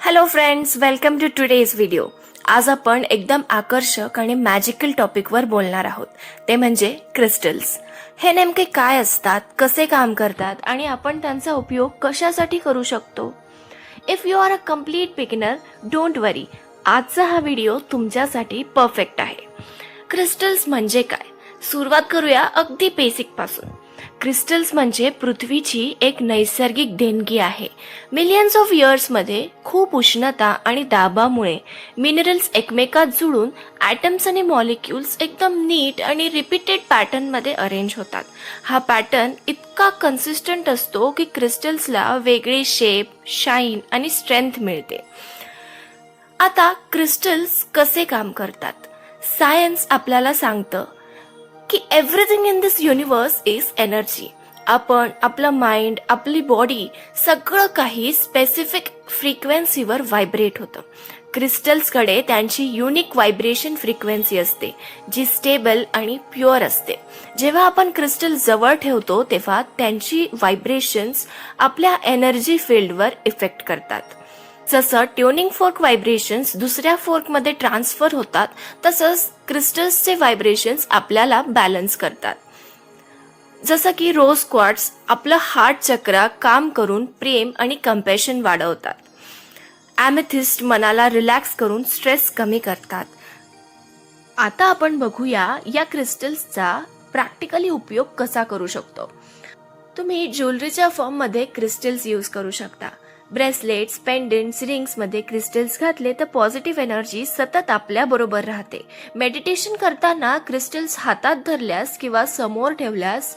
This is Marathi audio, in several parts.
Hello friends, welcome to today's video. आज आपण एकदम आकर्षक आणि मॅजिकल टॉपिकवर बोलणार आहोत, ते म्हणजे क्रिस्टल्स. हे नेमके काय असतात, कसे काम करतात आणि आपण त्यांचा उपयोग कशासाठी करू शकतो. If you are a complete beginner, don't worry, आजचा हा व्हिडिओ तुमच्यासाठी परफेक्ट आहे. क्रिस्टल्स म्हणजे काय, सुरुवात करूया अगदी बेसिक पासून. क्रिस्टल्स म्हणजे पृथ्वीची एक नैसर्गिक देणगी आहे. मिलियन्स ऑफ इयर्समध्ये खूप उष्णता आणि दाबामुळे मिनरल्स एकमेकात जुळून ॲटम्स आणि मॉलिक्युल्स एकदम नीट आणि रिपीटेड पॅटर्नमध्ये अरेंज होतात. हा पॅटर्न इतका कन्सिस्टंट असतो की क्रिस्टल्सला वेगळे शेप, शाईन आणि स्ट्रेंथ मिळते. आता क्रिस्टल्स कसे काम करतात? सायन्स आपल्याला सांगतं की everything in this universe is energy. आपण, आपलं माइंड, आपली बॉडी सगळं काही स्पेसिफिक फ्रिक्वेन्सीवर व्हायब्रेट होतं. क्रिस्टल्सकडे त्यांची युनिक व्हायब्रेशन फ्रिक्वेन्सी असते, जी स्टेबल आणि प्युअर असते. जेव्हा आपण क्रिस्टल जवळ ठेवतो तेव्हा त्यांची व्हायब्रेशन्स आपल्या एनर्जी फील्डवर इफेक्ट करतात. जसं ट्युनिंग फोर्क व्हायब्रेशन्स दुसऱ्या फोर्कमध्ये ट्रान्सफर होतात, तसंच क्रिस्टल्सचे व्हायब्रेशन्स आपल्याला बॅलन्स करतात. जसं की रोज क्वार्ट्स आपलं हार्ट चक्र काम करून प्रेम आणि कंपॅशन वाढवतात. ॲमेथिस्ट मनाला रिलॅक्स करून स्ट्रेस कमी करतात. आता आपण बघूया या क्रिस्टल्सचा प्रॅक्टिकली उपयोग कसा करू शकतो. तुम्ही ज्वेलरीच्या फॉर्ममध्ये क्रिस्टल्स यूज करू शकता. ब्रेसलेट्स, पेंडंट्स, रिंग्समध्ये क्रिस्टल्स घातले तर पॉझिटिव्ह एनर्जी सतत आपल्या बरोबर राहते. मेडिटेशन करताना क्रिस्टल्स हातात धरल्यास किंवा समोर ठेवल्यास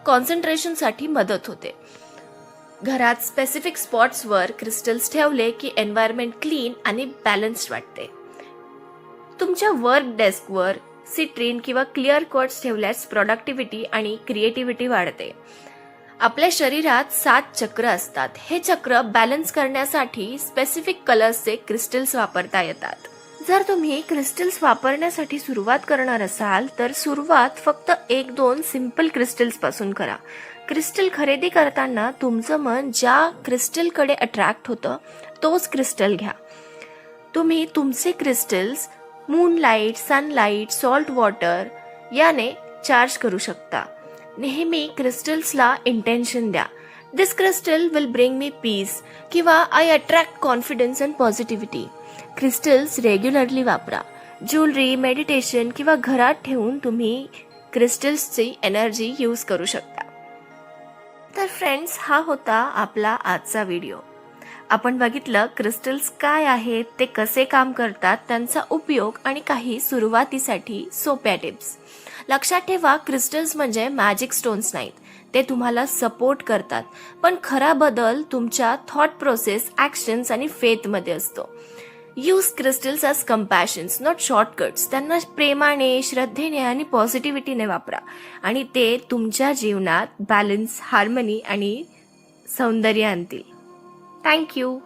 कॉन्सन्ट्रेशनसाठी मदत होते. घरात स्पेसिफिक स्पॉट्सवर क्रिस्टल्स ठेवले की एन्व्हायरमेंट क्लीन आणि बॅलन्स्ड वाटते. तुमच्या वर्क डेस्कवर सिट्रीन किंवा क्लिअर क्वार्ट्स ठेवल्यास प्रोडक्टिव्हिटी आणि क्रिएटिव्हिटी वाढते. आपल्या शरीरात 7 चक्र असतात. हे चक्र बॅलन्स करण्यासाठी स्पेसिफिक कलर्सचे क्रिस्टल्स वापरता येतात. जर तुम्ही क्रिस्टल्स वापरण्यासाठी सुरुवात करणार असाल तर सुरुवात फक्त 1-2 सिंपल क्रिस्टल्स पासून करा. क्रिस्टल खरेदी करताना तुमचं मन ज्या क्रिस्टलकडे अट्रॅक्ट होतं तोच क्रिस्टल घ्या. तुम्ही तुमचे crystals moonlight, sunlight, salt water याने चार्ज करू शकता. नेहमी क्रिस्टल्सला इंटेन्शन द्या. This crystal will bring me peace किंवा I attract confidence and positivity. Crystals regularly वापरा. ज्वेलरी, मेडिटेशन किंवा घरात ठेवून तुम्ही क्रिस्टल्सची एनर्जी यूज करू शकता. तर फ्रेंड्स, हा होता आपला आजचा व्हिडिओ. आपण बघितलं क्रिस्टल्स काय आहेत, ते कसे काम करतात, त्यांचा उपयोग आणि काही सुरुवातीसाठी सोप्या टिप्स. लक्षात ठेवा, क्रिस्टल्स म्हणजे मॅजिक स्टोन्स नाहीत. ते तुम्हाला सपोर्ट करतात, पण खरा बदल तुमच्या थॉट प्रोसेस, ॲक्शन्स आणि फेथमध्ये असतो. Use crystals as compassions, not shortcuts. त्यांना प्रेमाने, श्रद्धेने आणि पॉझिटिव्हिटीने वापरा आणि ते तुमच्या जीवनात बॅलन्स, हार्मनी आणि सौंदर्य आणतील. थँक्यू.